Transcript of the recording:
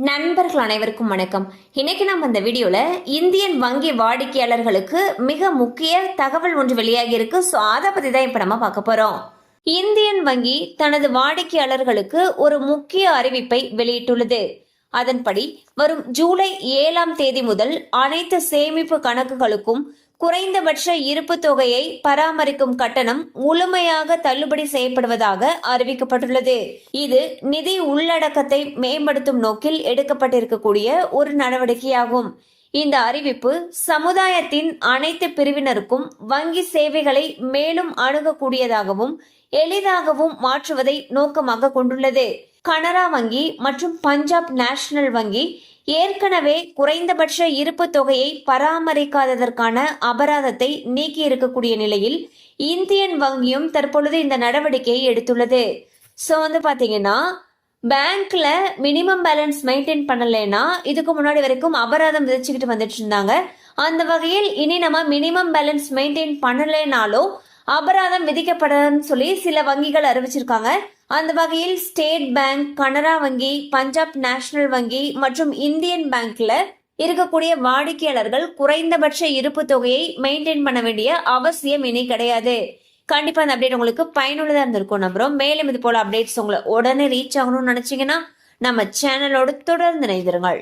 நண்பர்கள் அனைவருக்கும் வணக்கம். இன்னைக்கு நம்ம இந்த வீடியோல இந்தியன் வங்கி வாடிக்கையாளர்களுக்கு மிக முக்கிய தகவல் ஒன்று வெளியாகி இருக்கு. ஸோ அதை பத்தி தான் இப்ப நம்ம பார்க்க போறோம். இந்தியன் வங்கி தனது வாடிக்கையாளர்களுக்கு ஒரு முக்கிய அறிவிப்பை வெளியிட்டுள்ளது. அதன்படி வரும் ஜூலை 7ஆம் தேதி முதல் அனைத்து சேமிப்பு கணக்குகளுக்கும் குறைந்தபட்ச இருப்பு தொகையை பராமரிக்கும் கட்டணம் முழுமையாக தள்ளுபடி செய்யப்படுவதாக அறிவிக்கப்பட்டுள்ளது. இது நிதி உள்ளடக்கத்தை மேம்படுத்தும் நோக்கில் எடுக்கப்பட்டிருக்கக்கூடிய ஒரு நடவடிக்கையாகும். இந்த அறிவிப்பு சமுதாயத்தின் அனைத்து பிரிவினருக்கும் வங்கி சேவைகளை மேலும் அணுகக்கூடியதாகவும் எளிதாகவும் மாற்றுவதை நோக்கமாக கொண்டுள்ளது. கனரா வங்கி மற்றும் பஞ்சாப் நேஷனல் வங்கி ஏற்கனவே குறைந்தபட்ச இருப்பு தொகையை பராமரிக்காததற்கான அபராதத்தை நீக்கி இருக்கக்கூடிய நிலையில் இந்தியன் வங்கியும் தற்பொழுது இந்த நடவடிக்கையை எடுத்துள்ளது. ஸோ பாத்தீங்கன்னா பேங்க்ல மினிமம் பேலன்ஸ் மெயின்டைன் பண்ணலைன்னா இதுக்கு முன்னாடி வரைக்கும் அபராதம் விதிச்சுக்கிட்டு வந்துட்டு இருந்தாங்க. அந்த வகையில் இனி நம்ம மினிமம் பேலன்ஸ் மெயின்டைன் பண்ணலைனாலும் அபராதம் விதிக்கப்படும் சொல்லி சில வங்கிகள் அறிவிச்சிருக்காங்க. அந்த வகையில் ஸ்டேட் பேங்க், கனரா வங்கி, பஞ்சாப் நேஷனல் வங்கி மற்றும் இந்தியன் பேங்க்ல இருக்கக்கூடிய வாடிக்கையாளர்கள் குறைந்தபட்ச இருப்பு தொகையை மெயின்டைன் பண்ண வேண்டிய அவசியம் இனி கிடையாது. கண்டிப்பா அந்த அப்டேட் உங்களுக்கு பயனுள்ளதா இருந்திருக்கும் நம்புறோம். மேலும் இது போல அப்டேட்ஸ் உங்களை உடனே ரீச் ஆகணும்னு நினைச்சீங்கன்னா நம்ம சேனலோடு தொடர்ந்து இணைந்திருங்கள்.